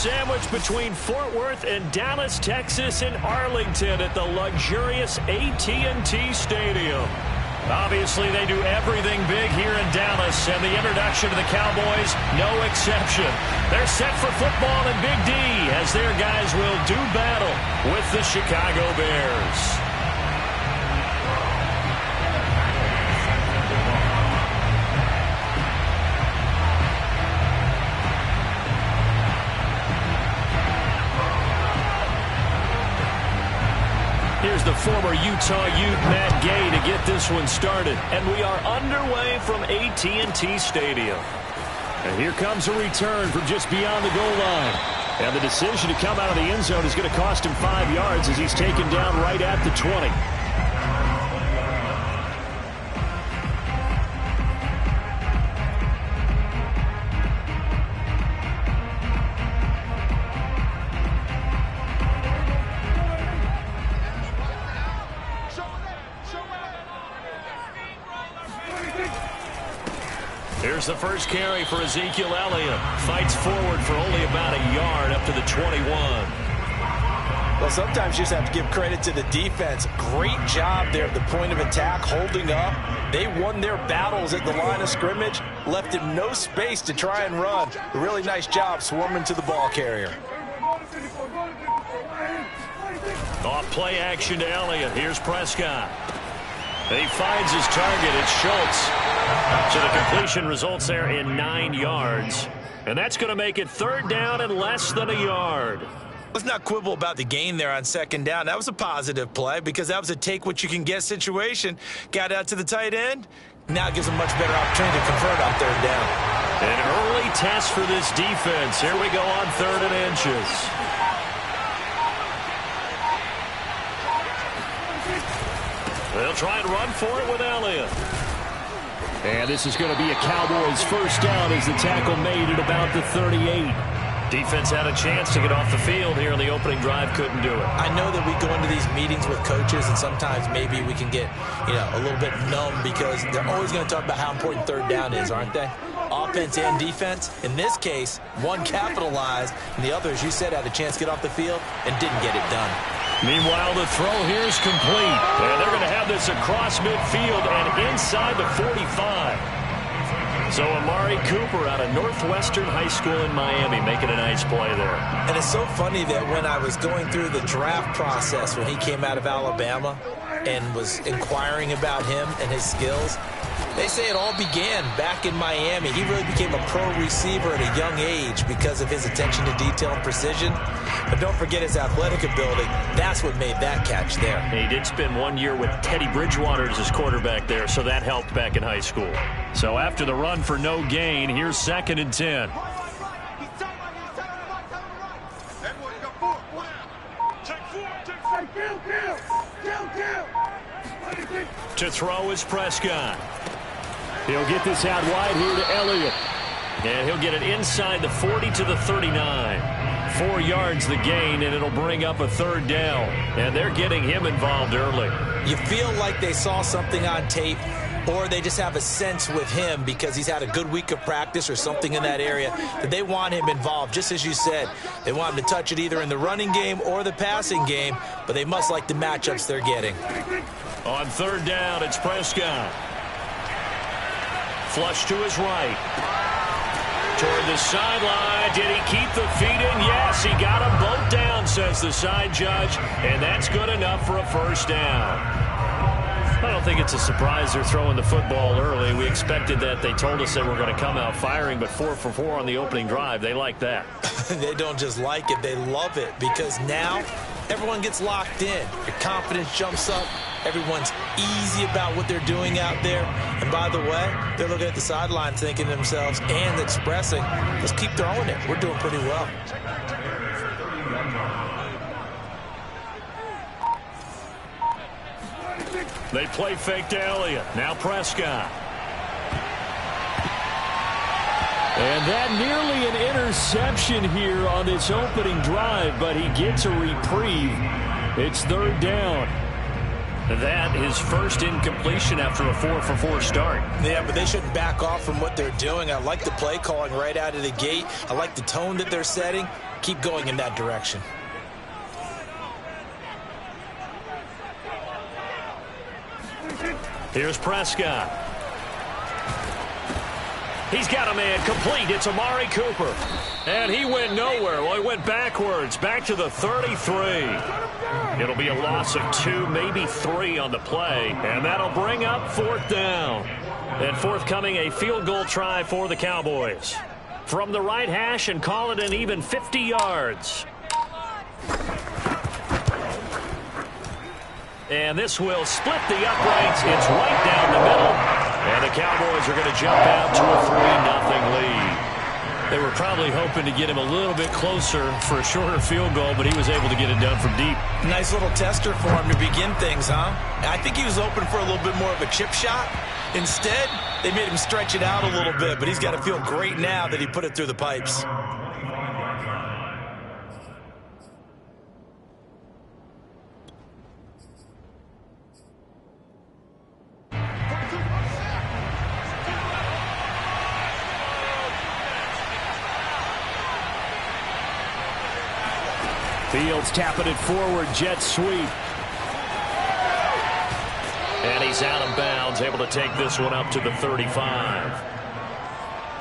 sandwiched between Fort Worth and Dallas, Texas, and Arlington at the luxurious AT&T Stadium. Obviously, they do everything big here in Dallas, and the introduction to the Cowboys, no exception. They're set for football in Big D as their guys will do battle with the Chicago Bears. Here's the former Utah Ute, Matt Gay, to get this one started. And we are underway from AT&T Stadium. And here comes a return from just beyond the goal line. And the decision to come out of the end zone is going to cost him 5 yards as he's taken down right at the 20. Here's the first carry for Ezekiel Elliott. Fights forward for only about a yard up to the 21. Well, sometimes you just have to give credit to the defense. Great job there at the point of attack, holding up. They won their battles at the line of scrimmage, left him no space to try and run. A really nice job swarming to the ball carrier. Off play action to Elliott. Here's Prescott. He finds his target. It's Schultz. So the completion results there in 9 yards. And that's going to make it 3rd down and less than a yard. Let's not quibble about the gain there on 2nd down. That was a positive play because that was a take-what-you-can-get situation. Got out to the tight end. Now it gives them much better opportunity to convert on 3rd down. An early test for this defense. Here we go on 3rd and inches. They'll try and run for it with Elliott. And this is going to be a Cowboys first down as the tackle made at about the 38. Defense had a chance to get off the field here in the opening drive, couldn't do it. I know that we go into these meetings with coaches, and sometimes maybe we can get, a little bit numb because they're always going to talk about how important 3rd down is, aren't they? Offense and defense. In this case, one capitalized, and the other, as you said, had a chance to get off the field and didn't get it done. Meanwhile, the throw here is complete. And they're going to have this across midfield and inside the 45. So Amari Cooper out of Northwestern High School in Miami making a nice play there. And it's so funny that when I was going through the draft process when he came out of Alabama and was inquiring about him and his skills, they say it all began back in Miami. He really became a pro receiver at a young age because of his attention to detail and precision. But don't forget his athletic ability. That's what made that catch there. He did spend 1 year with Teddy Bridgewater as his quarterback there, so that helped back in high school. So after the run for no gain, here's 2nd and 10. To throw is Prescott. He'll get this out wide here to Elliott. And he'll get it inside the 40 to the 39. 4 yards the gain, and it'll bring up a 3rd down. And they're getting him involved early. You feel like they saw something on tape, or they just have a sense with him because he's had a good week of practice or something in that area that they want him involved. Just as you said, they want him to touch it either in the running game or the passing game, but they must like the matchups they're getting. On 3rd down, it's Prescott. Flush to his right. Toward the sideline. Did he keep the feet in? Yes, he got them both down, says the side judge. And that's good enough for a 1st down. I don't think it's a surprise they're throwing the football early. We expected that. They told us they were going to come out firing, but 4 for 4 on the opening drive. They like that. They don't just like it. They love it because now everyone gets locked in. Your confidence jumps up. Everyone's easy about what they're doing out there. And by the way, they're looking at the sideline thinking to themselves and expressing, let's keep throwing it. We're doing pretty well. They play fake to Elliott. Now Prescott. And that nearly an interception here on this opening drive, but he gets a reprieve. It's 3rd down. That is first incompletion after a 4-for-4 start. Yeah, but they shouldn't back off from what they're doing. I like the play calling right out of the gate. I like the tone that they're setting. Keep going in that direction. Here's Prescott. He's got a man complete. It's Amari Cooper. And he went nowhere. Well, he went backwards, back to the 33. It'll be a loss of 2, maybe 3 on the play. And that'll bring up 4th down. And forthcoming, a field goal try for the Cowboys. From the right hash and call it an even 50 yards. And this will split the uprights. It's right down the middle. And the Cowboys are going to jump out to a 3-0 lead. They were probably hoping to get him a little bit closer for a shorter field goal, but he was able to get it done from deep. Nice little tester for him to begin things, huh? I think he was open for a little bit more of a chip shot. Instead, they made him stretch it out a little bit, but he's got to feel great now that he put it through the pipes. Fields tapping it forward, jet sweep. And he's out of bounds, able to take this one up to the 35.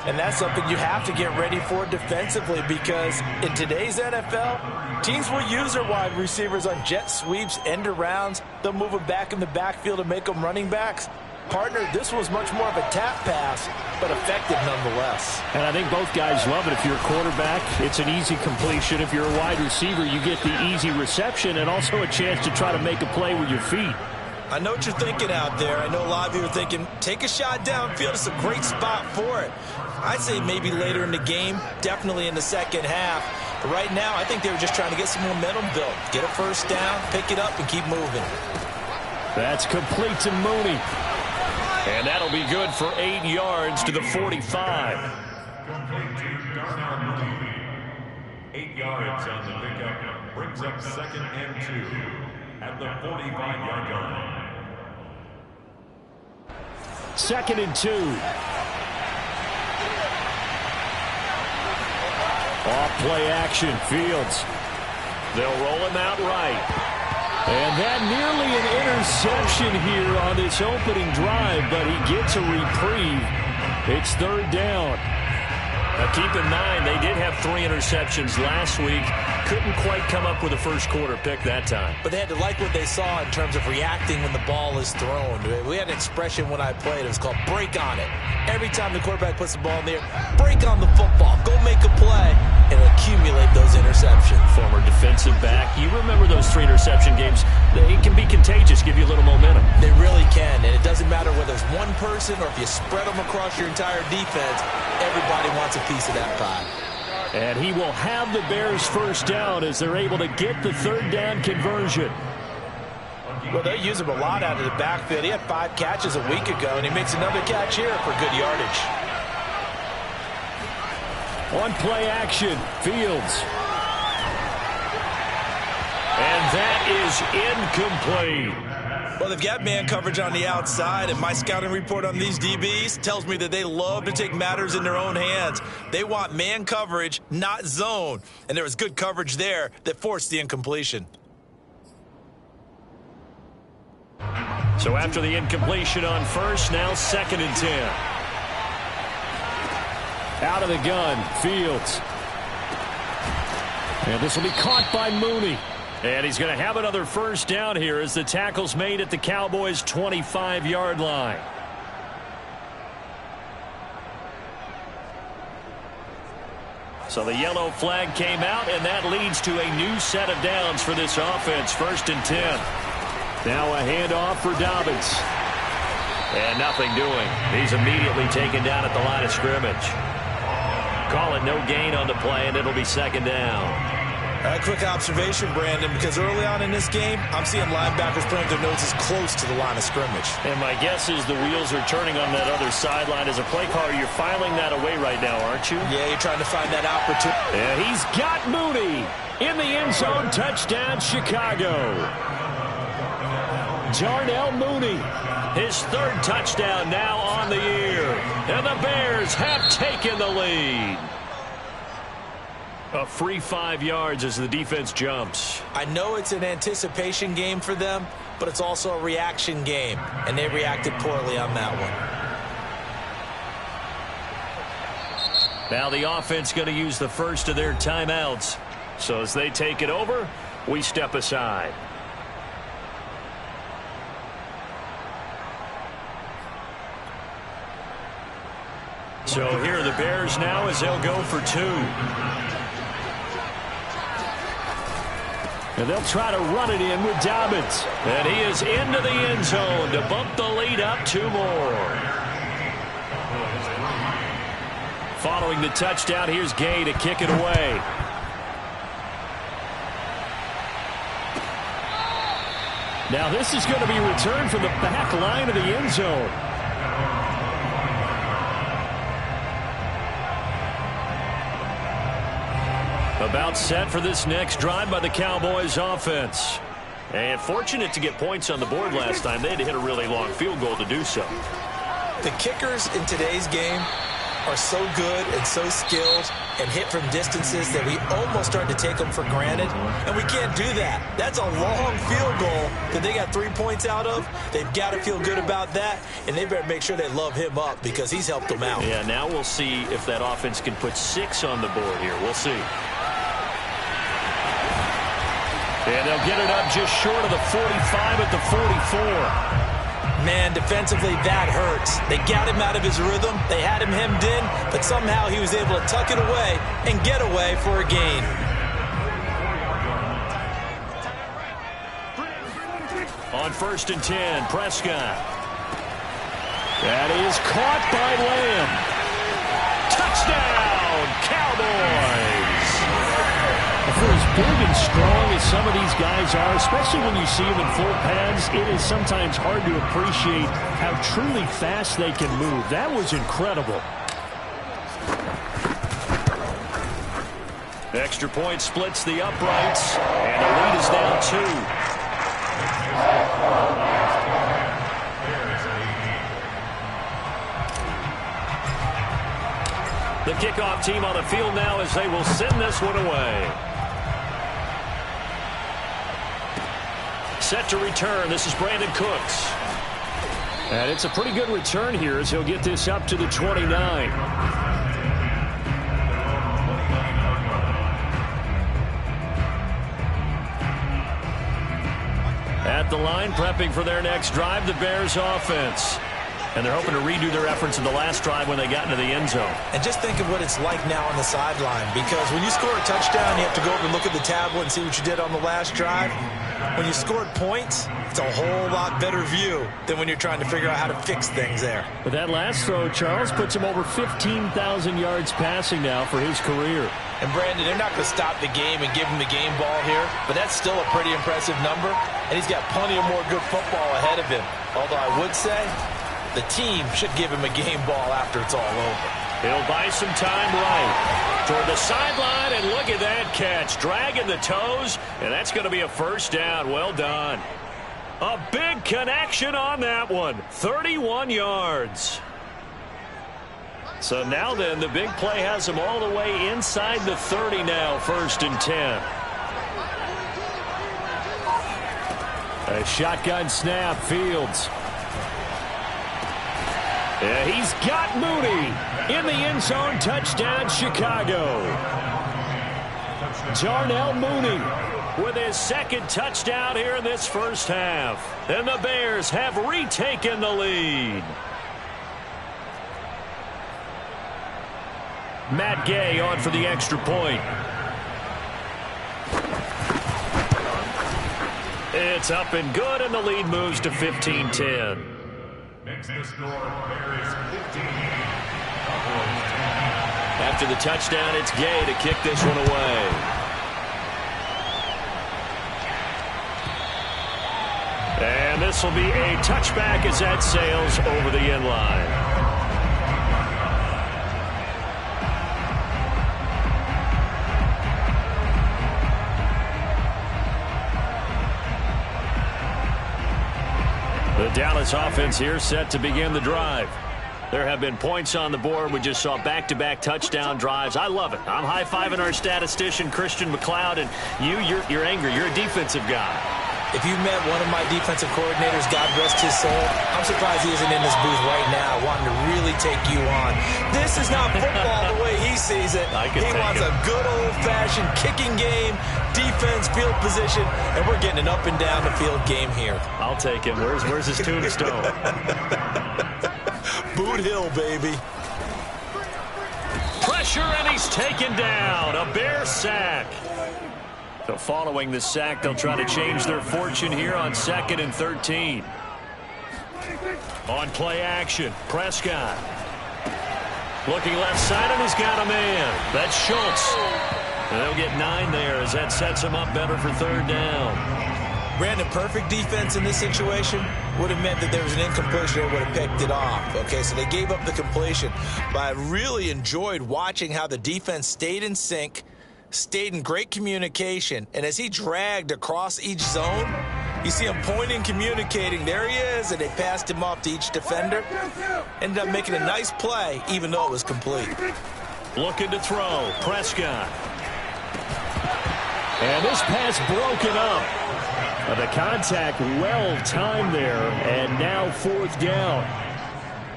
And that's something you have to get ready for defensively, because in today's NFL, teams will use their wide receivers on jet sweeps, end arounds. They'll move them back in the backfield and make them running backs. Partner, this was much more of a tap pass, but effective nonetheless. And I think both guys love it. If you're a quarterback, it's an easy completion. If you're a wide receiver, you get the easy reception and also a chance to try to make a play with your feet. I know what you're thinking out there. I know a lot of you are thinking, take a shot downfield. It's a great spot for it. I'd say maybe later in the game, definitely in the second half. But right now, I think they were just trying to get some momentum built. Get a first down, pick it up, and keep moving. That's complete to Mooney. And that'll be good for 8 yards to the 45. 8 yards on the pickup brings up 2nd and 2 at the 45-yard line. 2nd and 2. Off play action, Fields. They'll roll him out right. And that nearly an interception here on this opening drive, but he gets a reprieve. It's 3rd down. Now keep in mind, they did have 3 interceptions last week. Couldn't quite come up with a first-quarter pick that time. But they had to like what they saw in terms of reacting when the ball is thrown. We had an expression when I played. It was called break on it. Every time the quarterback puts the ball in the air, break on the football. Go make a play and accumulate those interceptions. Former defensive back. You remember those 3 interception games. They can be contagious, give you a little momentum. They really can, and it doesn't matter whether it's one person or if you spread them across your entire defense. Everybody wants a piece of that pie. And he will have the Bears first down as they're able to get the 3rd down conversion. Well, they use him a lot out of the backfield. He had 5 catches a week ago, and he makes another catch here for good yardage. On play action, Fields. And that is incomplete. Well, they've got man coverage on the outside, and my scouting report on these DBs tells me that they love to take matters in their own hands. They want man coverage, not zone. And there was good coverage there that forced the incompletion. So after the incompletion on first, now 2nd and 10. Out of the gun, Fields. And this will be caught by Mooney. And he's going to have another first down here as the tackle's made at the Cowboys' 25-yard line. So the yellow flag came out, and that leads to a new set of downs for this offense. 1st and 10. Now a handoff for Dobbins. And nothing doing. He's immediately taken down at the line of scrimmage. Call it no gain on the play, and it'll be 2nd down. A quick observation, Brandon, because early on in this game, I'm seeing linebackers putting their noses close to the line of scrimmage. And my guess is the wheels are turning on that other sideline. As a play caller, you're filing that away right now, aren't you? Yeah, you're trying to find that opportunity. And he's got Mooney in the end zone. Touchdown, Chicago. Darnell Mooney. His third touchdown now on the year. And the Bears have taken the lead. A free 5 yards as the defense jumps. I know it's an anticipation game for them, but it's also a reaction game, and they reacted poorly on that one. Now the offense going to use the first of their timeouts. So as they take it over, we step aside. So here are the Bears now as they'll go for 2. And they'll try to run it in with Dobbins. And he is into the end zone to bump the lead up 2 more. Following the touchdown, here's Gay to kick it away. Now this is going to be returned from the back line of the end zone. About set for this next drive by the Cowboys offense. And fortunate to get points on the board last time. They had to hit a really long field goal to do so. The kickers in today's game are so good and so skilled and hit from distances that we almost start to take them for granted. And we can't do that. That's a long field goal that they got 3 points out of. They've got to feel good about that, and they better make sure they love him up because he's helped them out. Yeah, now we'll see if that offense can put 6 on the board here. We'll see. And they'll get it up just short of the 45 at the 44. Man, defensively, that hurts. They got him out of his rhythm. They had him hemmed in, but somehow he was able to tuck it away and get away for a gain. On 1st and 10, Prescott. That is caught by Lamb. Touchdown, Cowboys! For as big and strong as some of these guys are, especially when you see them in full pads, it is sometimes hard to appreciate how truly fast they can move. That was incredible. Extra point splits the uprights, and the lead is now 2. The kickoff team on the field now as they will send this one away. Set to return. This is Brandon Cooks. And it's a pretty good return here as he'll get this up to the 29. At the line, prepping for their next drive, the Bears offense. And they're hoping to redo their efforts in the last drive when they got into the end zone. And just think of what it's like now on the sideline, because when you score a touchdown, you have to go over and look at the tablet and see what you did on the last drive. When you scored points, it's a whole lot better view than when you're trying to figure out how to fix things there. But that last throw, Charles, puts him over 15,000 yards passing now for his career. And, Brandon, they're not going to stop the game and give him the game ball here, but that's still a pretty impressive number, and he's got plenty of more good football ahead of him. Although I would say the team should give him a game ball after it's all over. He'll buy some time right toward the sideline, and look at that catch. Dragging the toes, and that's going to be a first down. Well done. A big connection on that one. 31 yards. So now then, the big play has him all the way inside the 30 now, 1st and 10. A shotgun snap, Fields. Yeah, he's got Mooney in the end zone. Touchdown, Chicago. Darnell Mooney with his second touchdown here in this first half. And the Bears have retaken the lead. Matt Gay on for the extra point. It's up and good, and the lead moves to 15-10. Makes the score Bears 15. After the touchdown, it's Gay to kick this one away. And this will be a touchback as that sails over the end line. Dallas offense here set to begin the drive. There have been points on the board. We just saw back-to-back touchdown drives. I love it. I'm high-fiving our statistician, Christian McLeod, and you're angry. You're a defensive guy. If you met one of my defensive coordinators, God rest his soul, I'm surprised he isn't in this booth right now wanting to really take you on. This is not football the way he sees it. He wants a good old-fashioned kicking game, defense, field position, and we're getting an up-and-down-the-field game here. I'll take him. Where's his tombstone? Boot Hill, baby. Pressure, and he's taken down. A Bear sack. So following the sack, they'll try to change their fortune here on 2nd and 13. On play action, Prescott. Looking left side, and he's got a man. That's Schultz. And they'll get 9 there as that sets him up better for 3rd down. Brandon, perfect defense in this situation would have meant that there was an incompletion. They would have picked it off. Okay, so they gave up the completion. But I really enjoyed watching how the defense stayed in sync, stayed in great communication, and as he dragged across each zone, you see him pointing, communicating. There he is, and they passed him off to each defender. Ended up making a nice play, even though it was complete. Looking to throw, Prescott. And this pass broken up. The contact well-timed there, and now 4th down.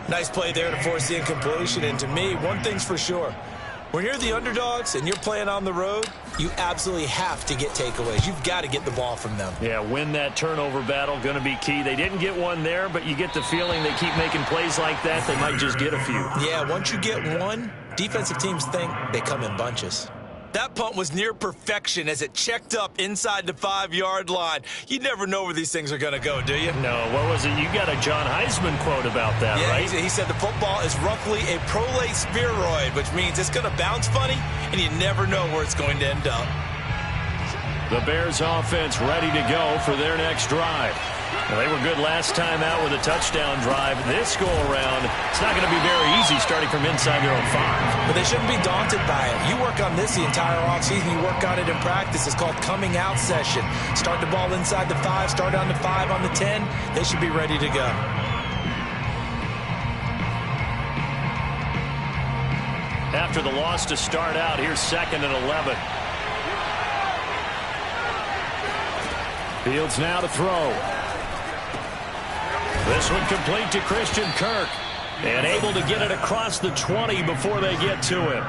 Nice play there to force the incompletion, and to me, one thing's for sure. When you're the underdogs and you're playing on the road, you absolutely have to get takeaways. You've got to get the ball from them. Yeah, win that turnover battle, going to be key. They didn't get one there, but you get the feeling they keep making plays like that, they might just get a few. Yeah, once you get one, defensive teams think they come in bunches. That punt was near perfection as it checked up inside the 5-yard line. You never know where these things are going to go, do you? No, what was it? You got a John Heisman quote about that, yeah, right? He said the football is roughly a prolate spheroid, which means it's going to bounce funny, and you never know where it's going to end up. The Bears offense ready to go for their next drive. Well, they were good last time out with a touchdown drive. This go-around, it's not going to be very easy starting from inside their own 5. But they shouldn't be daunted by it. You work on this the entire offseason. You work on it in practice. It's called coming out session. Start the ball inside the 5, start on the 5, on the 10. They should be ready to go. After the loss to start out, here's 2nd and 11. Fields now to throw. This one complete to Christian Kirk. And able to get it across the 20 before they get to him.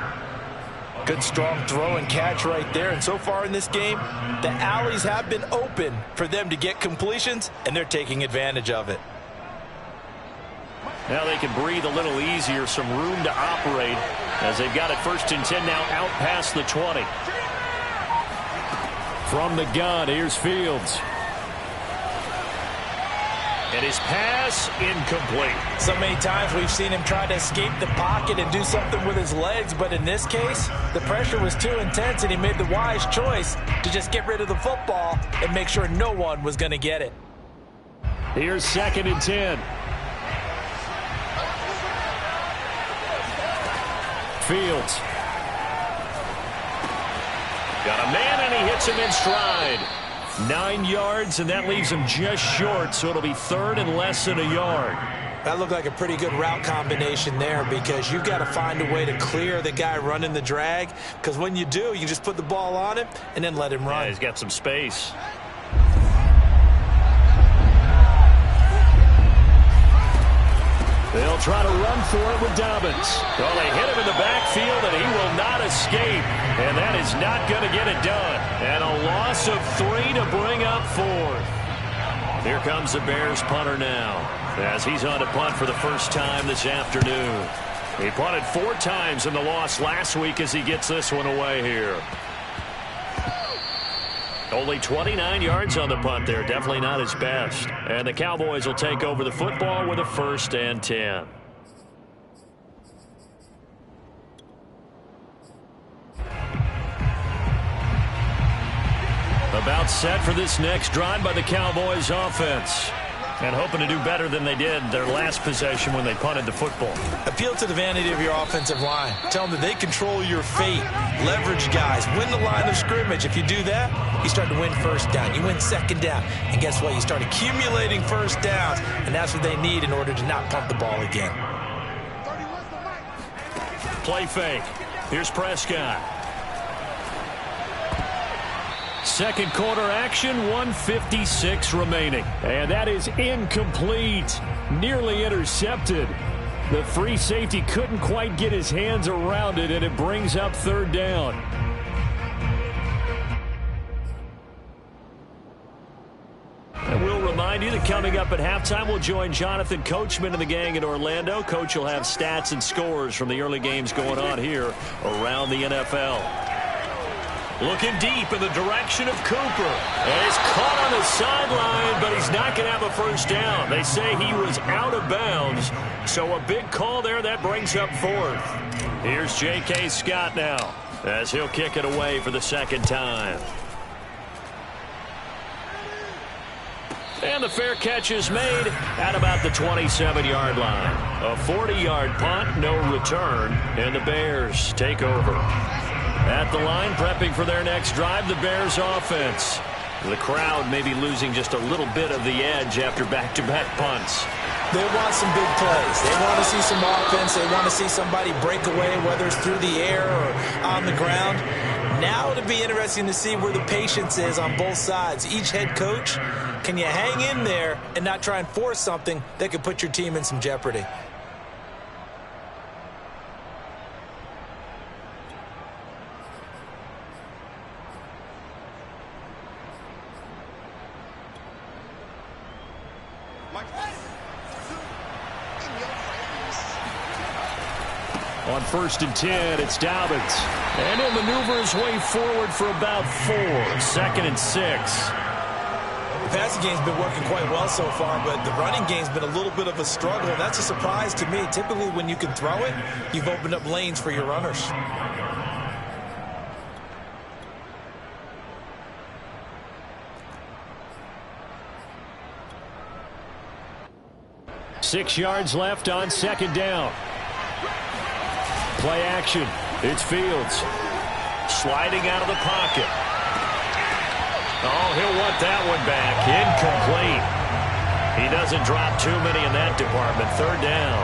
Good strong throw and catch right there. And so far in this game, the alleys have been open for them to get completions, and they're taking advantage of it. Now they can breathe a little easier, some room to operate as they've got it 1st and 10 now out past the 20. From the gun, here's Fields. And his pass incomplete. So many times we've seen him try to escape the pocket and do something with his legs, but in this case, the pressure was too intense and he made the wise choice to just get rid of the football and make sure no one was going to get it. Here's 2nd and 10. Fields. Got a man, and he hits him in stride. 9 yards, and that leaves him just short, so it'll be 3rd and less than a yard. That looked like a pretty good route combination there because you've got to find a way to clear the guy running the drag, because when you do, you just put the ball on him and then let him run. Yeah, he's got some space. They'll try to run for it with Dobbins. Well, they hit him in the backfield, and he will not escape. And that is not going to get it done. And a loss of 3 to bring up 4th. Here comes the Bears punter now, as he's on to punt for the first time this afternoon. He punted 4 times in the loss last week as he gets this one away here. Only 29 yards on the punt there. Definitely not his best. And the Cowboys will take over the football with a 1st and 10. About set for this next drive by the Cowboys offense. And hoping to do better than they did their last possession when they punted the football. Appeal to the vanity of your offensive line. Tell them that they control your fate. Leverage guys. Win the line of scrimmage. If you do that, you start to win first down. You win second down. And guess what? You start accumulating first downs. And that's what they need in order to not punt the ball again. Play fake. Here's Prescott. Second quarter action, 1:56 remaining. And that is incomplete. Nearly intercepted. The free safety couldn't quite get his hands around it, and it brings up third down. And we'll remind you that coming up at halftime, we'll join Jonathan Coachman and the gang in Orlando. Coach will have stats and scores from the early games going on here around the NFL. Looking deep in the direction of Cooper. And he's caught on the sideline, but he's not going to have a first down. They say he was out of bounds. So a big call there. That brings up fourth. Here's J.K. Scott now as he'll kick it away for the second time. And the fair catch is made at about the 27-yard line. A 40-yard punt, no return, and the Bears take over. At the line, prepping for their next drive, the Bears offense. The crowd may be losing just a little bit of the edge after back-to-back punts. They want some big plays. They want to see some offense. They want to see somebody break away, whether it's through the air or on the ground. Now it'll be interesting to see where the patience is on both sides. Each head coach, can you hang in there and not try and force something that could put your team in some jeopardy? On 1st and 10, it's Dobbins. And he'll maneuver his way forward for about 4. 2nd and 6. The passing game's been working quite well so far, but the running game's been a little bit of a struggle, and that's a surprise to me. Typically, when you can throw it, you've opened up lanes for your runners. Six yards left on second down. Play action. It's Fields. Sliding out of the pocket. Oh, he'll want that one back. Incomplete. He doesn't drop too many in that department. Third down.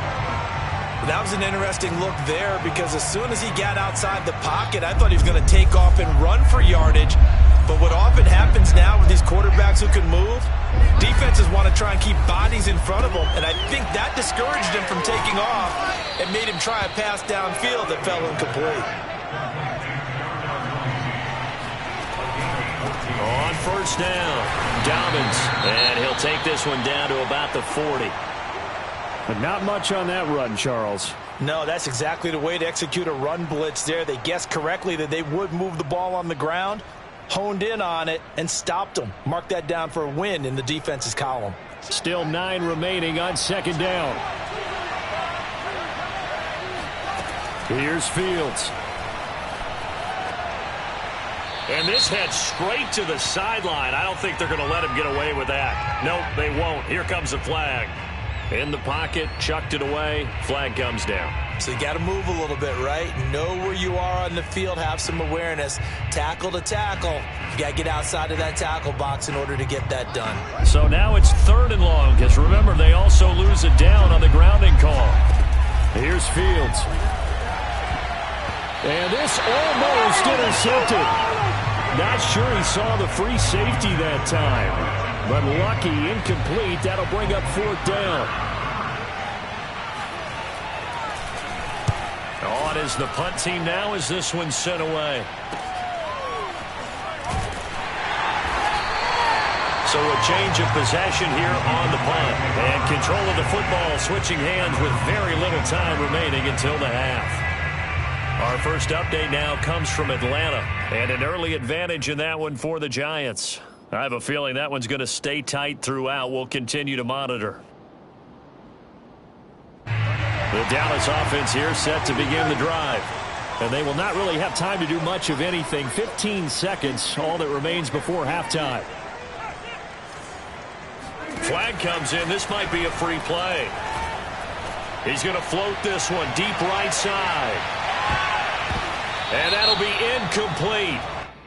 That was an interesting look there because as soon as he got outside the pocket, I thought he was going to take off and run for yardage. But what often happens now with these quarterbacks who can move, defenses want to try and keep bodies in front of them, and I think that discouraged him from taking off and made him try a pass downfield that fell incomplete. On first down, Dobbins, and he'll take this one down to about the 40. But not much on that run, Charles. No, that's exactly the way to execute a run blitz there. They guessed correctly that they would move the ball on the ground, honed in on it, and stopped them. Mark that down for a win in the defense's column. Still 9 remaining on second down. Here's Fields. And this heads straight to the sideline. I don't think they're going to let him get away with that. Nope, they won't. Here comes the flag. In the pocket, chucked it away. Flag comes down. So you got to move a little bit, right? Know where you are on the field, have some awareness. Tackle to tackle. You got to get outside of that tackle box in order to get that done. So now it's 3rd and long, because remember, they also lose it down on the grounding call. Here's Fields. And this almost intercepted. Not sure he saw the free safety that time. But lucky, incomplete. That'll bring up 4th down. On is the punt team now as this one's sent away. So a change of possession here on the punt. And control of the football switching hands with very little time remaining until the half. Our first update now comes from Atlanta. And an early advantage in that one for the Giants. I have a feeling that one's going to stay tight throughout. We'll continue to monitor. The Dallas offense here set to begin the drive. And they will not really have time to do much of anything. 15 seconds, all that remains before halftime. flag comes in. This might be a free play. He's going to float this one deep right side. And that'll be incomplete.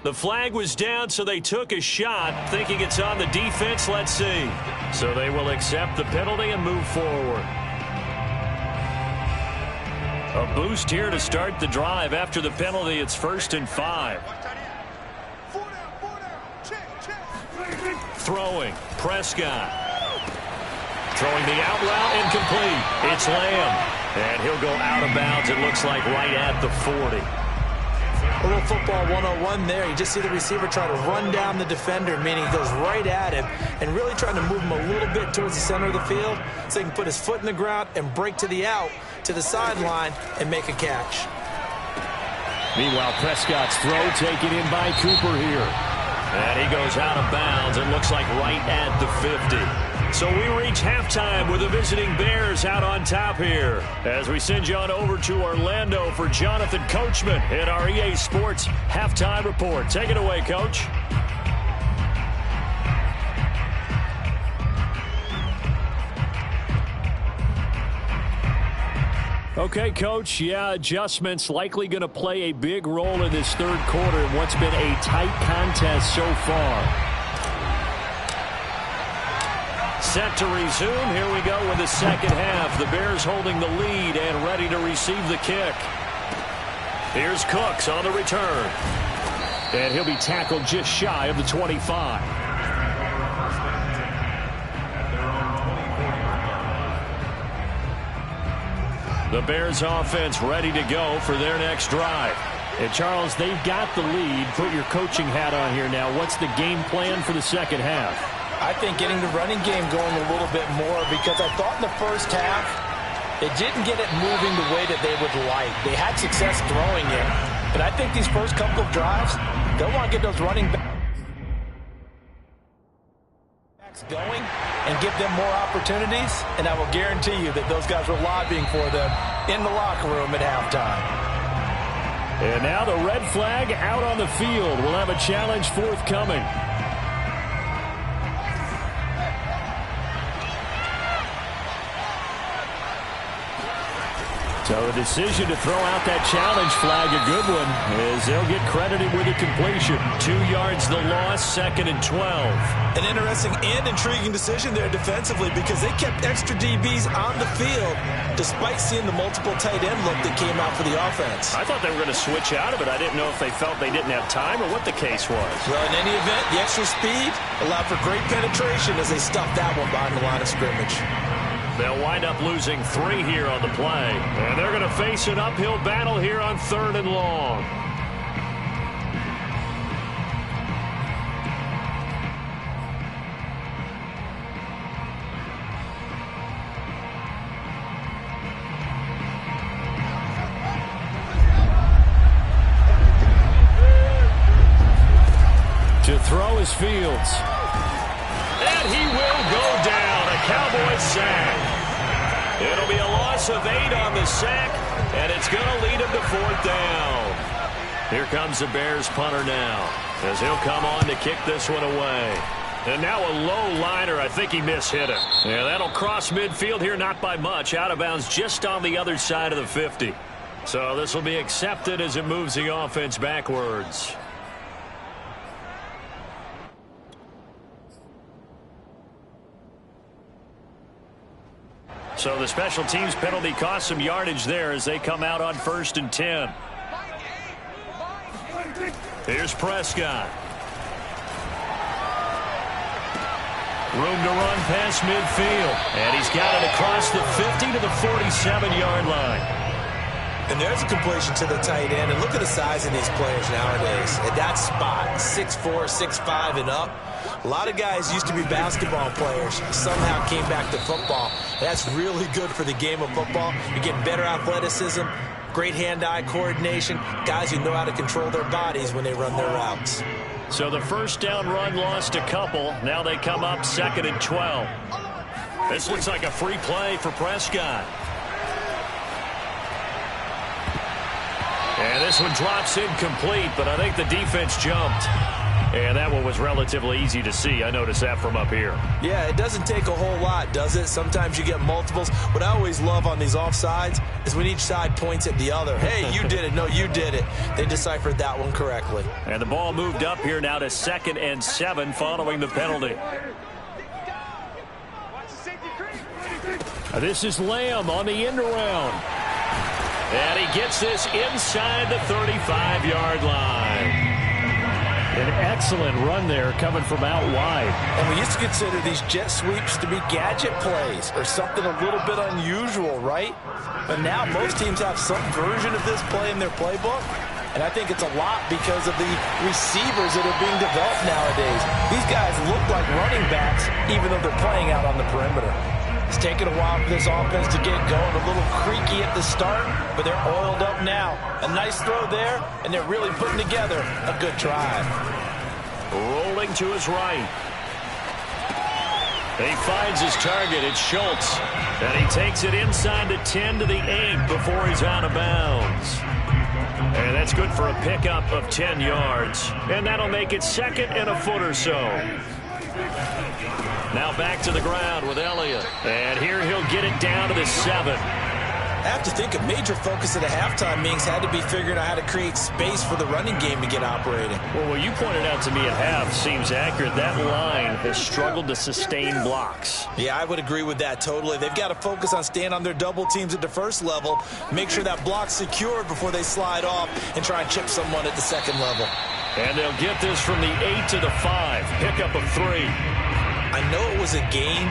The flag was down, so they took a shot, thinking it's on the defense. Let's see. So they will accept the penalty and move forward. A boost here to start the drive. After the penalty, it's 1st and 5. Throwing, Prescott. Throwing the out route, incomplete. It's Lamb. And he'll go out of bounds, it looks like, right at the 40. A little football 101 there. You just see the receiver try to run down the defender, meaning he goes right at him and really trying to move him a little bit towards the center of the field so he can put his foot in the ground and break to the out, to the sideline, and make a catch. Meanwhile, Prescott's throw taken in by Cooper here. And he goes out of bounds. It looks like right at the 50. So we reach halftime with the visiting Bears out on top here. As we send you on over to Orlando for Jonathan Coachman in our EA Sports Halftime Report. Take it away, Coach. Okay, Coach, yeah, adjustments likely going to play a big role in this third quarter in what's been a tight contest so far. Set to resume. Here we go with the second half. The Bears holding the lead and ready to receive the kick. Here's Cooks on the return. And he'll be tackled just shy of the 25. The Bears offense ready to go for their next drive. And Charles, they've got the lead. Put your coaching hat on here now. What's the game plan for the second half? I think getting the running game going a little bit more, because I thought in the first half they didn't get it moving the way that they would like. They had success throwing it, but I think these first couple of drives, they'll want to get those running backs going and give them more opportunities, and I will guarantee you that those guys were lobbying for them in the locker room at halftime. And now the red flag out on the field. We'll have a challenge forthcoming. So the decision to throw out that challenge flag, a good one, as they'll get credited with a completion. 2 yards the loss, 2nd and 12. An interesting and intriguing decision there defensively, because they kept extra DBs on the field despite seeing the multiple tight end look that came out for the offense. I thought they were going to switch out of it. I didn't know if they felt they didn't have time or what the case was. Well, in any event, the extra speed allowed for great penetration as they stuffed that one behind the line of scrimmage. They'll wind up losing 3 here on the play. And they're going to face an uphill battle here on 3rd and long. To throw is Fields. And he will go down. A Cowboys sack. It'll be a loss of 8 on the sack, and it's going to lead him to 4th down. Here comes the Bears punter now, as he'll come on to kick this one away. And now a low liner. I think he mishit it. Yeah, that'll cross midfield here, not by much. Out of bounds just on the other side of the 50. So this will be accepted as it moves the offense backwards. So the special teams penalty cost some yardage there as they come out on 1st and 10. Here's Prescott. Room to run past midfield. And he's got it across the 50 to the 47-yard line. And there's a completion to the tight end. And look at the size of these players nowadays. At that spot, 6'4", 6'5", and up. A lot of guys used to be basketball players, somehow came back to football. That's really good for the game of football. You get better athleticism, great hand-eye coordination, guys who know how to control their bodies when they run their routes. So the first down run lost a couple. Now they come up 2nd and 12. This looks like a free play for Prescott. And this one drops incomplete, but I think the defense jumped. And that one was relatively easy to see. I noticed that from up here. Yeah, it doesn't take a whole lot, does it? Sometimes you get multiples. What I always love on these offsides is when each side points at the other. Hey, you did it. No, you did it. They deciphered that one correctly. And the ball moved up here now to 2nd and 7 following the penalty. This is Lamb on the end around. And he gets this inside the 35-yard line. An excellent run there coming from out wide. And we used to consider these jet sweeps to be gadget plays or something a little bit unusual, right? But now most teams have some version of this play in their playbook. And I think it's a lot because of the receivers that are being developed nowadays. These guys look like running backs even though they're playing out on the perimeter. It's taken a while for this offense to get going. A little creaky at the start, but they're oiled up now. A nice throw there, and they're really putting together a good drive. Rolling to his right. He finds his target. It's Schultz. And he takes it inside the 10 to the 8 before he's out of bounds. And that's good for a pickup of 10 yards. And that'll make it 2nd and a foot or so. Now back to the ground with Elliott. And here he'll get it down to the 7. I have to think a major focus of the halftime meetings had to be figuring out how to create space for the running game to get operating. Well, what you pointed out to me at half seems accurate. That line has struggled to sustain blocks. Yeah, I would agree with that totally. They've got to focus on staying on their double teams at the first level, make sure that block's secured before they slide off and try and chip someone at the second level. And they'll get this from the 8 to the 5. Pickup of 3. I know it was a gain,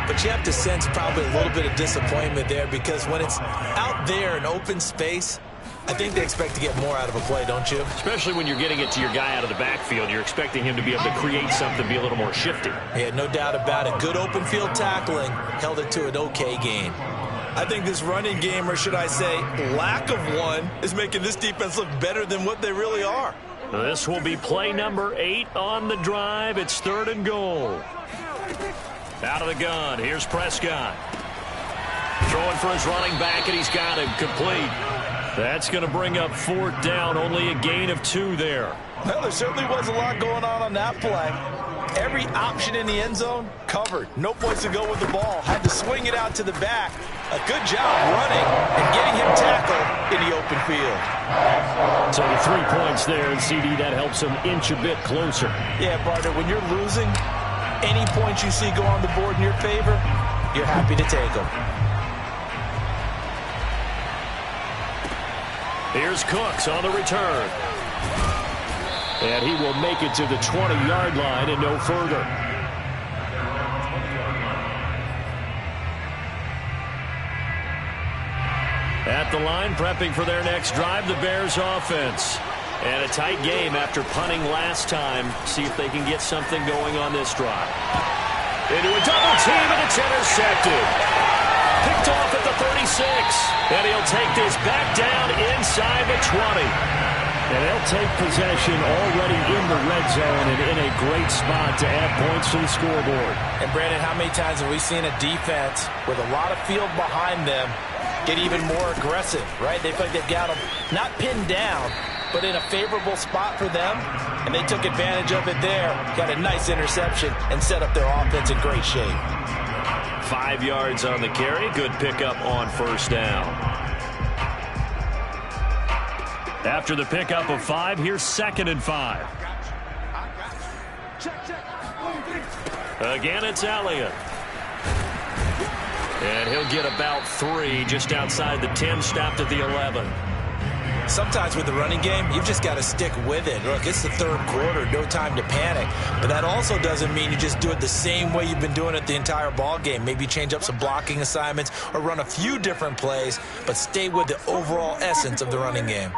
but you have to sense probably a little bit of disappointment there because when it's out there in open space, I think they expect to get more out of a play, don't you? Especially when you're getting it to your guy out of the backfield. You're expecting him to be able to create something, be a little more shifty. Yeah, no doubt about it. Good open field tackling held it to an okay gain. I think this running game, or should I say lack of one, is making this defense look better than what they really are. This will be play number 8 on the drive. It's 3rd and goal. Out of the gun, here's Prescott. Throwing for his running back, and he's got him complete. That's going to bring up 4th down, only a gain of 2 there. Well, there certainly was a lot going on that play. Every option in the end zone covered. No place to go with the ball. Had to swing it out to the back. A good job running and getting him tackled in the open field. So the 3 points there, and CD, that helps him inch a bit closer. Yeah, partner, when you're losing, any points you see go on the board in your favor, you're happy to take them. Here's Cooks on the return. And he will make it to the 20-yard line and no further. At the line, prepping for their next drive, the Bears offense. And a tight game after punting last time. See if they can get something going on this drive. Into a double team, and it's intercepted. Picked off at the 36. And he'll take this back down inside the 20. And they'll take possession already in the red zone and in a great spot to add points to the scoreboard. And, Brandon, how many times have we seen a defense with a lot of field behind them get even more aggressive, right? They feel like they've got them not pinned down, but in a favorable spot for them, and they took advantage of it there, got a nice interception, and set up their offense in great shape. 5 yards on the carry. Good pickup on 1st down. After the pickup of 5, here's 2nd and 5. Again, it's Elliott. And he'll get about 3 just outside the 10, stopped at the 11. Sometimes with the running game, you've just got to stick with it. Look, it's the 3rd quarter, no time to panic. But that also doesn't mean you just do it the same way you've been doing it the entire ball game. Maybe change up some blocking assignments or run a few different plays, but stay with the overall essence of the running game.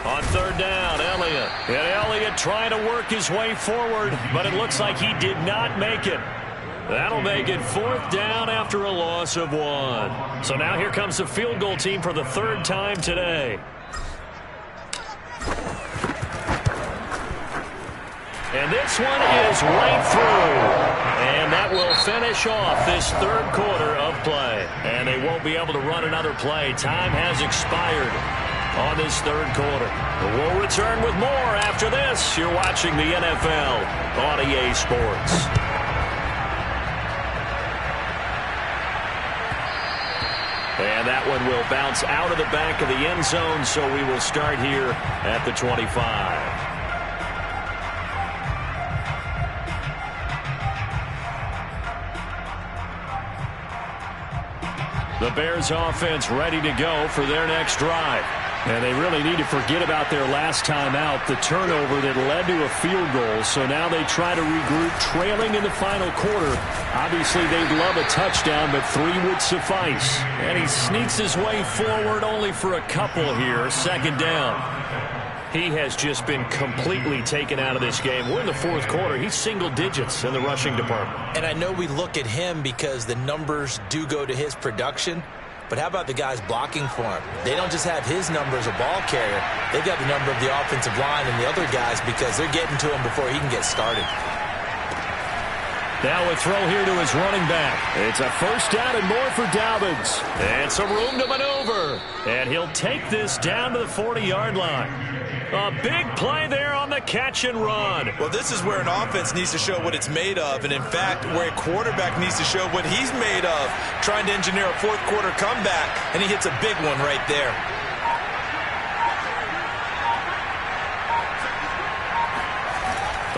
On 3rd down, Elliott. And Elliott trying to work his way forward, but it looks like he did not make it. That'll make it 4th down after a loss of 1. So now here comes the field goal team for the 3rd time today. And this one is right through. And that will finish off this 3rd quarter of play. play. And they won't be able to run another play. Time has expired on this third quarter. We'll return with more after this. You're watching the NFL on EA Sports. And that one will bounce out of the back of the end zone, so we will start here at the 25. The Bears offense ready to go for their next drive. And they really need to forget about their last time out, the turnover that led to a field goal. So now they try to regroup, trailing in the final quarter. Obviously, they'd love a touchdown, but 3 would suffice. And he sneaks his way forward only for a couple here. Second down. He has just been completely taken out of this game. We're in the fourth quarter. He's single digits in the rushing department. And I know we look at him because the numbers do go to his production. But how about the guys blocking for him? They don't just have his number as a ball carrier. They've got the number of the offensive line and the other guys because they're getting to him before he can get started. Now a throw here to his running back. It's a first down and more for Dobbins. And some room to maneuver. And he'll take this down to the 40-yard line. A big play there on the catch and run. Well, this is where an offense needs to show what it's made of. And, in fact, where a quarterback needs to show what he's made of, trying to engineer a fourth-quarter comeback. And he hits a big one right there.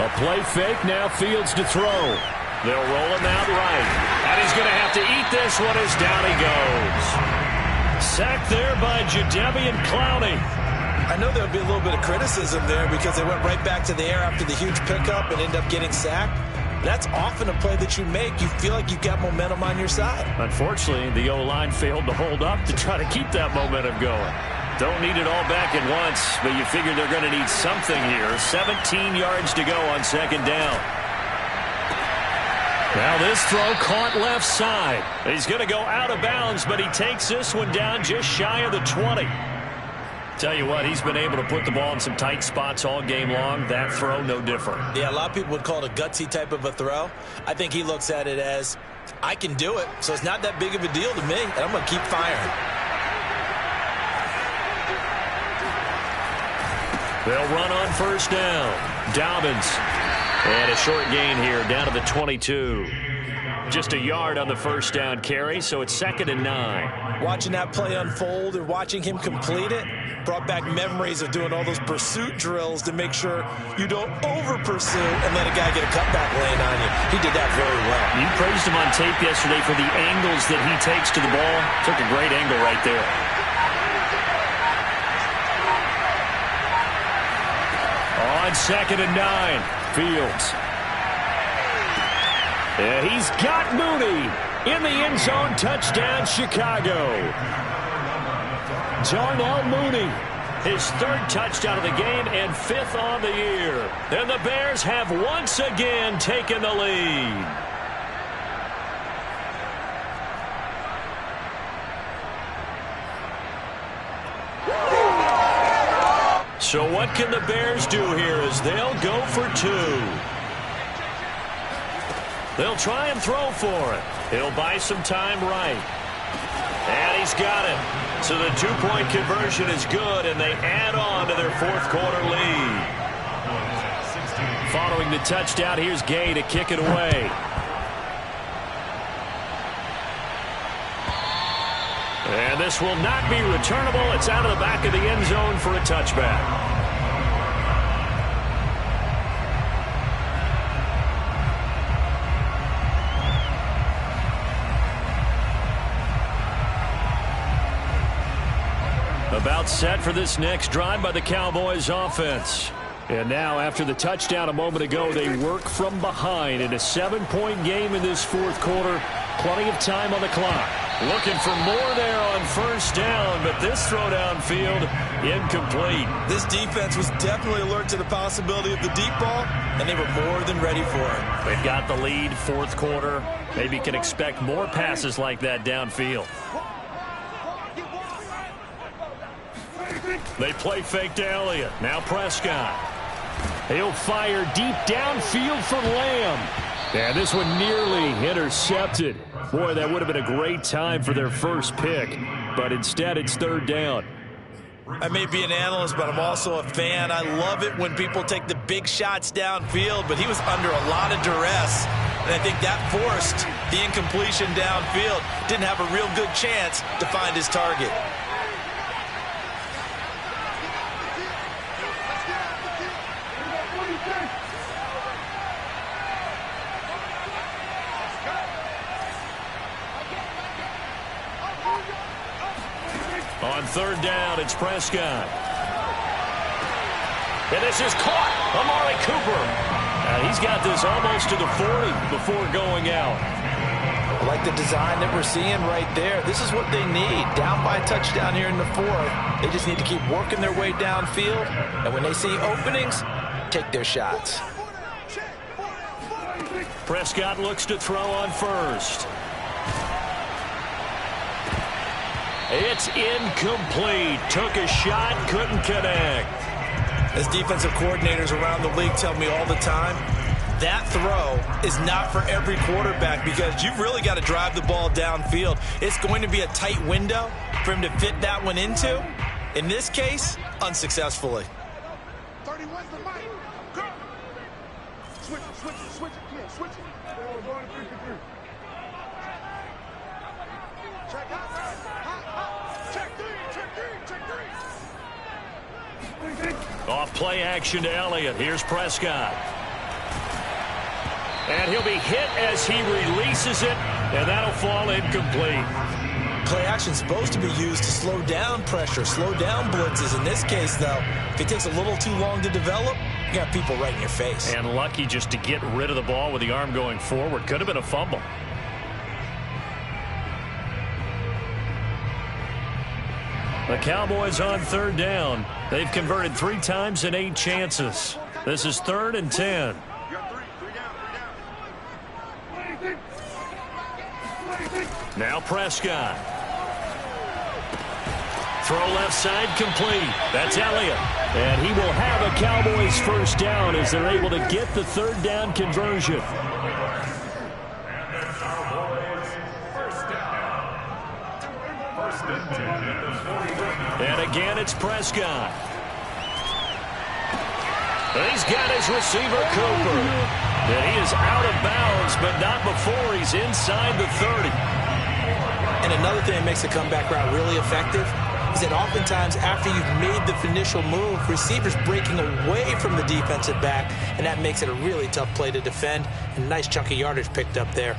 A play fake, now Fields to throw. They'll roll him out right. And he's going to have to eat this one as down he goes. Sacked there by Jadeveon Clowney. I know there'll be a little bit of criticism there because they went right back to the air after the huge pickup and end up getting sacked. That's often a play that you make. You feel like you've got momentum on your side. Unfortunately, the O-line failed to hold up to try to keep that momentum going. Don't need it all back at once, but you figure they're going to need something here. 17 yards to go on second down. Now this throw caught left side. He's going to go out of bounds, but he takes this one down just shy of the 20. Tell you what, he's been able to put the ball in some tight spots all game long. That throw, no different. Yeah, a lot of people would call it a gutsy type of a throw. I think he looks at it as, I can do it, so it's not that big of a deal to me, and I'm going to keep firing. They'll run on first down. Dobbins. And a short gain here down to the 22. Just a yard on the first down carry, so it's 2nd and 9. Watching that play unfold and watching him complete it brought back memories of doing all those pursuit drills to make sure you don't over-pursue and let a guy get a cutback lane on you. He did that very well. You praised him on tape yesterday for the angles that he takes to the ball. Took a great angle right there. On 2nd and 9, Fields. Yeah, he's got Mooney in the end zone. Touchdown, Chicago. Darnell Mooney, his 3rd touchdown of the game and 5th on the year. And the Bears have once again taken the lead. So what can the Bears do here as they'll go for 2? They'll try and throw for it. He'll buy some time right. And he's got it. So the 2-point conversion is good, and they add on to their fourth-quarter lead. Following the touchdown, here's Gay to kick it away. And this will not be returnable. It's out of the back of the end zone for a touchback. About set for this next drive by the Cowboys offense. And now, after the touchdown a moment ago, they work from behind in a 7-point game in this fourth quarter. Plenty of time on the clock. Looking for more there on first down, but this throw downfield incomplete. This defense was definitely alert to the possibility of the deep ball, and they were more than ready for it. They've got the lead, fourth quarter. Maybe can expect more passes like that downfield. They play fake to Elliott. Now Prescott. He'll fire deep downfield for Lamb. And this one nearly intercepted. Boy, that would have been a great time for their first pick, but instead it's third down. I may be an analyst, but I'm also a fan. I love it when people take the big shots downfield, but he was under a lot of duress, and I think that forced the incompletion downfield. Didn't have a real good chance to find his target. On third down, it's Prescott. And this is caught. Amari Cooper. He's got this almost to the 40 before going out. I like the design that we're seeing right there. This is what they need. Down by a touchdown here in the fourth. They just need to keep working their way downfield. And when they see openings, take their shots. Prescott looks to throw on first. It's incomplete. Took a shot, couldn't connect. As defensive coordinators around the league tell me all the time, that throw is not for every quarterback because you've really got to drive the ball downfield. It's going to be a tight window for him to fit that one into. In this case, unsuccessfully. 31's the mic. Go. Switch it. Come on, switch it. We're going to 3-3. Check out. Off play action to Elliott. Here's Prescott. And he'll be hit as he releases it, and that'll fall incomplete. Play action's supposed to be used to slow down pressure, slow down blitzes. In this case, though, if it takes a little too long to develop, you got people right in your face. And lucky just to get rid of the ball with the arm going forward. Could have been a fumble. The Cowboys on third down. They've converted 3 times in 8 chances. This is 3rd and 10. Now Prescott. Throw left side complete. That's Elliott. And he will have a Cowboys first down as they're able to get the third down conversion. And again, it's Prescott. He's got his receiver, Cooper. And he is out of bounds, but not before he's inside the 30. And another thing that makes the comeback route really effective is that oftentimes after you've made the initial move, receivers breaking away from the defensive back, and that makes it a really tough play to defend. And a nice chunk of yardage picked up there.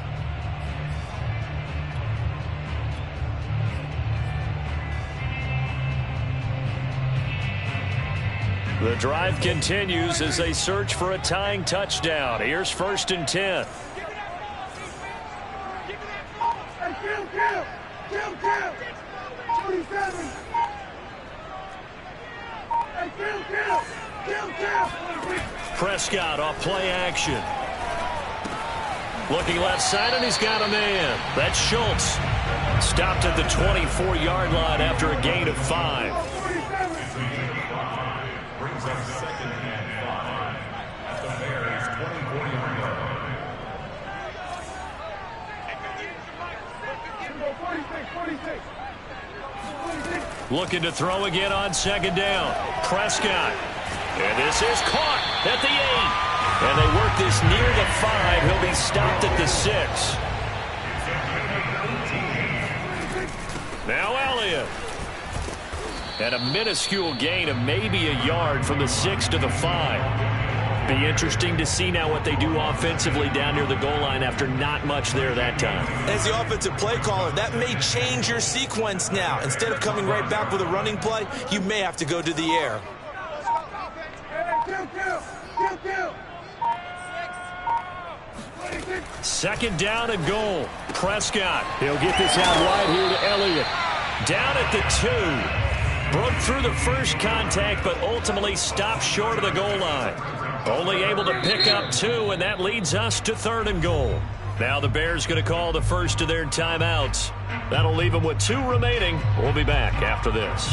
The drive continues as they search for a tying touchdown. Here's 1st and 10. Prescott off play action. Looking left side, and he's got a man. That's Schultz. Stopped at the 24-yard line after a gain of 5. Brings up 2nd and 5 at the Bears' 24-yard line. Looking to throw again on 2nd down. Prescott. And this is caught at the 8. And they work this near the 5. He'll be stopped at the 6. Now Elliott. And a minuscule gain of maybe a yard from the 6 to the 5. Be interesting to see now what they do offensively down near the goal line after not much there that time. As the offensive play caller, that may change your sequence now. Instead of coming right back with a running play, you may have to go to the air. Second down and goal. Prescott. He'll get this out wide here to Elliott. Down at the 2. Broke through the first contact, but ultimately stopped short of the goal line. Only able to pick up 2, and that leads us to 3rd and goal. Now the Bears going to call the first of their timeouts. That'll leave them with 2 remaining. We'll be back after this.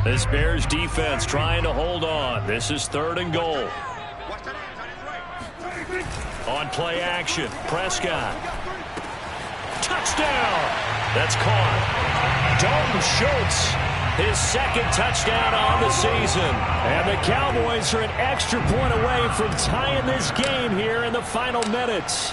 This Bears defense trying to hold on. This is 3rd and goal. On play action, Prescott. Touchdown! That's caught. Dalton Schultz, his 2nd touchdown on the season. And the Cowboys are an extra point away from tying this game here in the final minutes.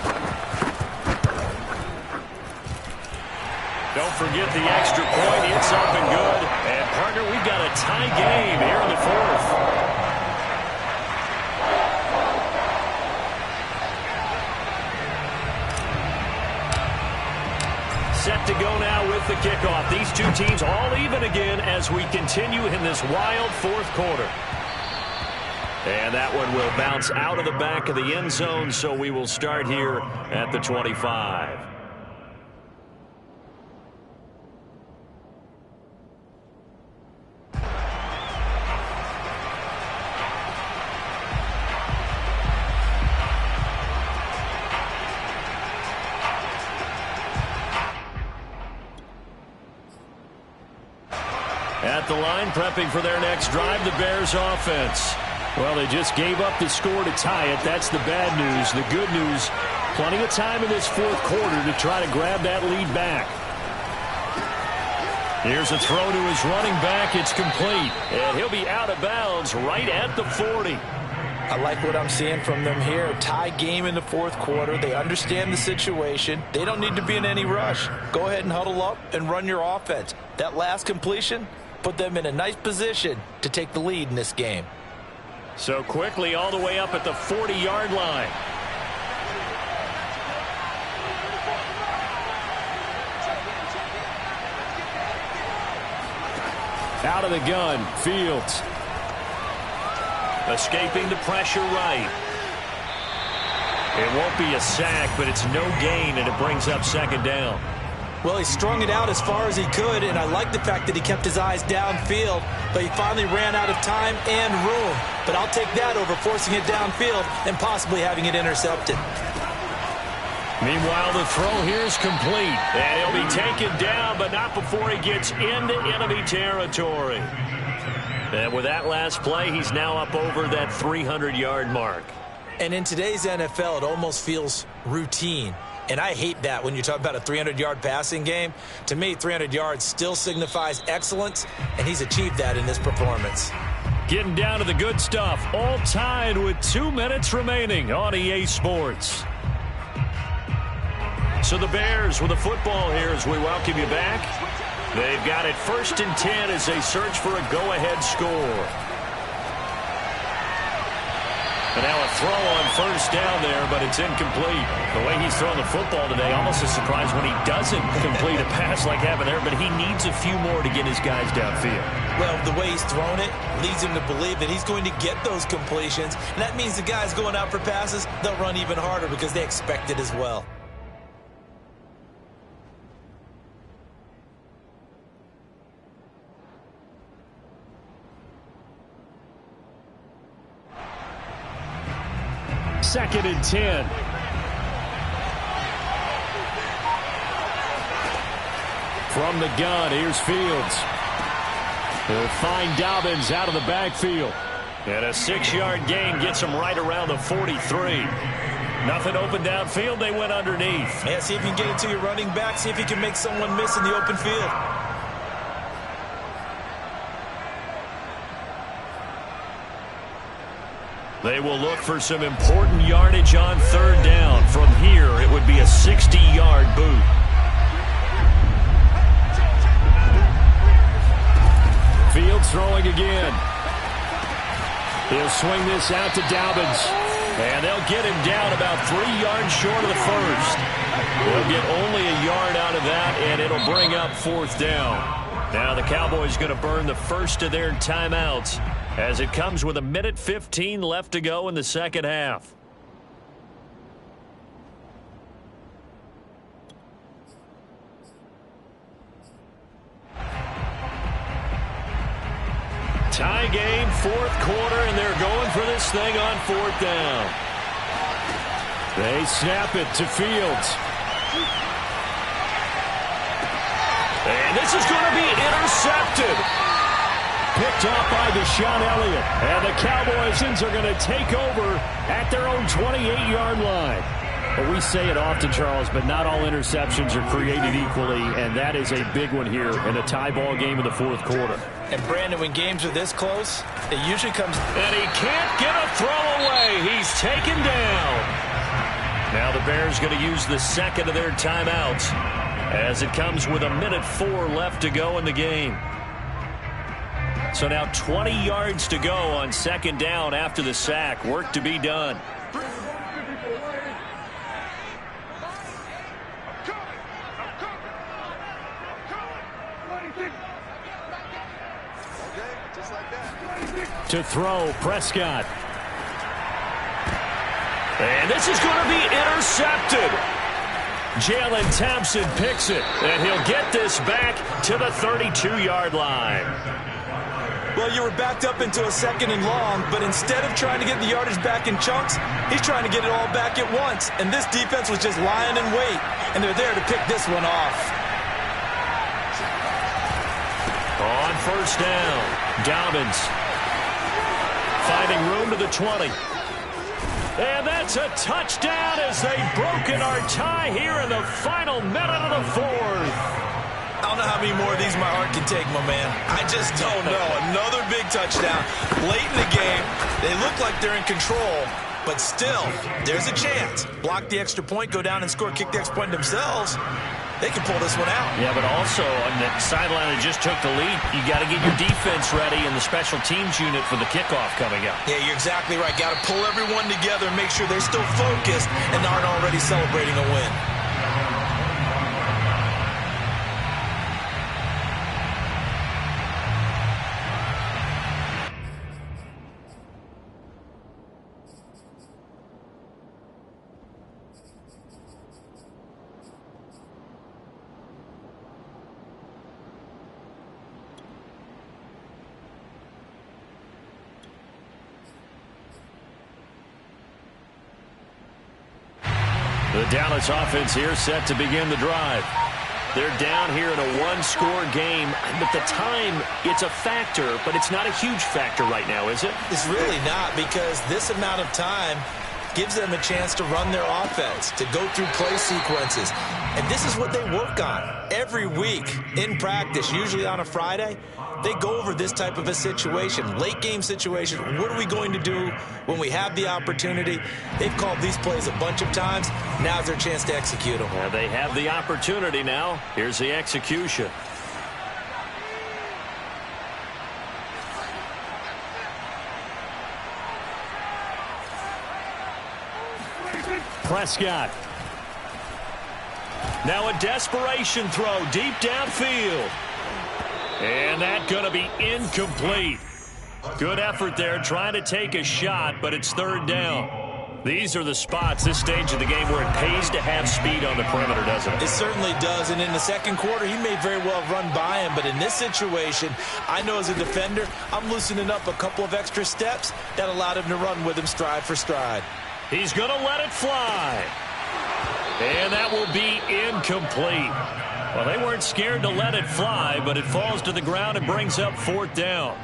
Don't forget the extra point. It's up and good. And, partner, we've got a tie game here in the 4th. Set to go now with the kickoff. These two teams all even again as we continue in this wild 4th quarter. And that one will bounce out of the back of the end zone, so we will start here at the 25. At the line, prepping for their next drive, the Bears offense. Well, they just gave up the score to tie it. That's the bad news. The good news, plenty of time in this 4th quarter to try to grab that lead back. Here's a throw to his running back. It's complete. And he'll be out of bounds right at the 40. I like what I'm seeing from them here. Tie game in the 4th quarter. They understand the situation. They don't need to be in any rush. Go ahead and huddle up and run your offense. That last completion put them in a nice position to take the lead in this game. So quickly all the way up at the 40-yard line. Out of the gun, Fields. Escaping the pressure right. It won't be a sack, but it's no gain, and it brings up 2nd down. Well, he strung it out as far as he could, and I like the fact that he kept his eyes downfield, but he finally ran out of time and room. But I'll take that over forcing it downfield and possibly having it intercepted. Meanwhile, the throw here is complete, and he'll be taken down, but not before he gets into enemy territory. And with that last play, he's now up over that 300-yard mark. And in today's NFL, it almost feels routine. And I hate that when you talk about a 300-yard passing game. To me, 300 yards still signifies excellence, and he's achieved that in this performance. Getting down to the good stuff, all tied with 2 minutes remaining on EA Sports. So the Bears with the football here as we welcome you back. They've got it 1st and 10 as they search for a go-ahead score. And now a throw on 1st down there, but it's incomplete. The way he's throwing the football today, almost a surprise when he doesn't complete a pass like happened there, but he needs a few more to get his guys downfield. Well, the way he's thrown it leads him to believe that he's going to get those completions. And that means the guys going out for passes, they'll run even harder because they expect it as well. Second and 10. From the gun, here's Fields. He'll find Dobbins out of the backfield. And a 6-yard gain gets him right around the 43. Nothing open downfield. They went underneath. Yeah, see if you can get it to your running back. See if you can make someone miss in the open field. They will look for some important yardage on 3rd down. From here, it would be a 60-yard boot. Fields throwing again. He'll swing this out to Dobbins. And they'll get him down about 3 yards short of the 1st. They'll get only a yard out of that, and it'll bring up 4th down. Now the Cowboys going to burn the first of their timeouts as it comes with 1:15 left to go in the 2nd half. Tie game, 4th quarter, and they're going for this thing on 4th down. They snap it to Fields. And this is going to be intercepted. picked off by Deshaun Elliott. And the Cowboys are going to take over at their own 28-yard line. Well, we say it often, Charles, but not all interceptions are created equally, and that is a big one here in a tie ball game in the fourth quarter. And, Brandon, when games are this close, it usually comes... And he can't get a throw away. He's taken down. Now the Bears going to use the second of their timeouts as it comes with 1:04 left to go in the game. So now 20 yards to go on second down after the sack. Work to be done. To throw, Prescott. And this is going to be intercepted. Jalen Thompson picks it, and he'll get this back to the 32-yard line. Well, you were backed up into a second and long, but instead of trying to get the yardage back in chunks, he's trying to get it all back at once. And this defense was just lying in wait, and they're there to pick this one off. On first down, Dobbins finding room to the 20. And that's a touchdown as they've broken our tie here in the final minute of the fourth. I don't know how many more of these my heart can take, my man. I just don't know. Another big touchdown. Late in the game, they look like they're in control, but still, there's a chance. Block the extra point, go down and score, kick the extra point themselves. They can pull this one out. Yeah, but also on the sideline that just took the lead, you got to get your defense ready and the special teams unit for the kickoff coming up. Yeah, you're exactly right. Got to pull everyone together and make sure they're still focused and aren't already celebrating a win. The Dallas offense here set to begin the drive. They're down here in a one-score game. But the time, it's a factor, but it's not a huge factor right now, is it? It's really not, because this amount of time gives them a chance to run their offense, to go through play sequences. And this is what they work on every week in practice, usually on a Friday. They go over this type of a situation, late game situation. What are we going to do when we have the opportunity? They've called these plays a bunch of times. Now's their chance to execute them. Well, they have the opportunity now. Here's the execution. Prescott. Now a desperation throw deep downfield. And that's going to be incomplete. Good effort there trying to take a shot, but it's third down. These are the spots, this stage of the game, where it pays to have speed on the perimeter, doesn't it? It certainly does, and in the second quarter, he may very well run by him, but in this situation, I know as a defender, I'm loosening up a couple of extra steps that allowed him to run with him stride for stride. He's going to let it fly. And that will be incomplete. Well, they weren't scared to let it fly, but it falls to the ground and brings up fourth down.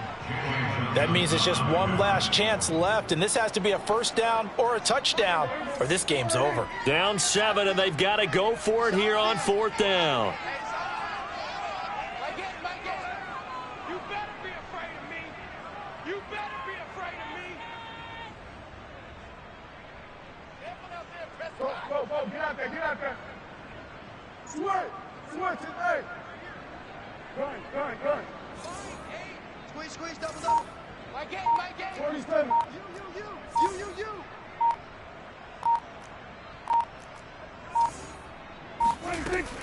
That means it's just one last chance left, and this has to be a first down or a touchdown, or this game's over. Down 7, and they've got to go for it here on fourth down. You better be afraid of me. You better be afraid of me. Go, get out there. Switch it, hey. Gun. Squeeze, double. My game. 27. You.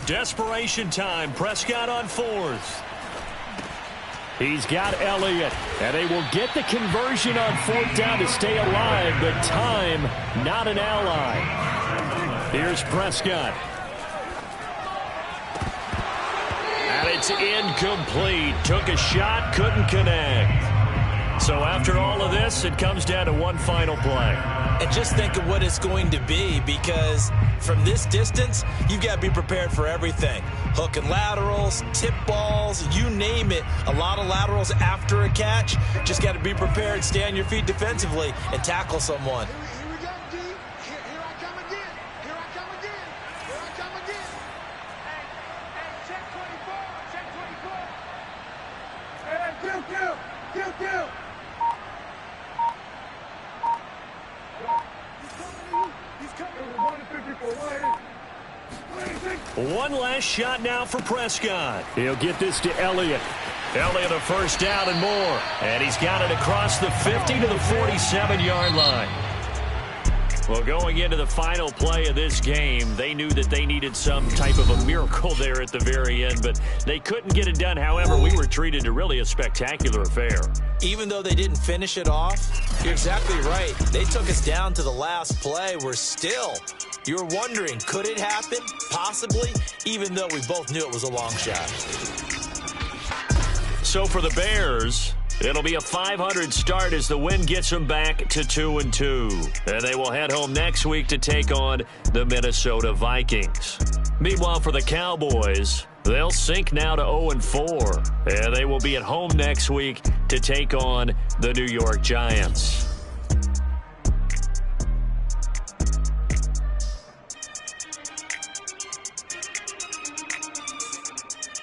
Desperation time. Prescott on fourth. He's got Elliott, and they will get the conversion on fourth down to stay alive, but time not an ally. Here's Prescott. And it's incomplete. Took a shot, couldn't connect. So after all of this, it comes down to one final play. And just think of what it's going to be, because from this distance, you've got to be prepared for everything. Hook and laterals, tip balls, you name it. A lot of laterals after a catch. Just got to be prepared, stay on your feet defensively, and tackle someone. Here we go, D. Here I come again. Here I come again. Here I come again. Hey, check 24. Check 24. Hey, kill. He's coming with 154. One last shot now for Prescott. He'll get this to Elliott. Elliott a first down and more. And he's got it across the 50 to the 47-yard line. Well, going into the final play of this game, they knew that they needed some type of a miracle there at the very end, but they couldn't get it done. However, we were treated to really a spectacular affair. Even though they didn't finish it off, you're exactly right. They took us down to the last play. You were wondering, could it happen? Possibly, even though we both knew it was a long shot. So for the Bears, it'll be a .500 start as the win gets them back to 2-2. And they will head home next week to take on the Minnesota Vikings. Meanwhile, for the Cowboys, they'll sink now to 0-4. And they will be at home next week to take on the New York Giants.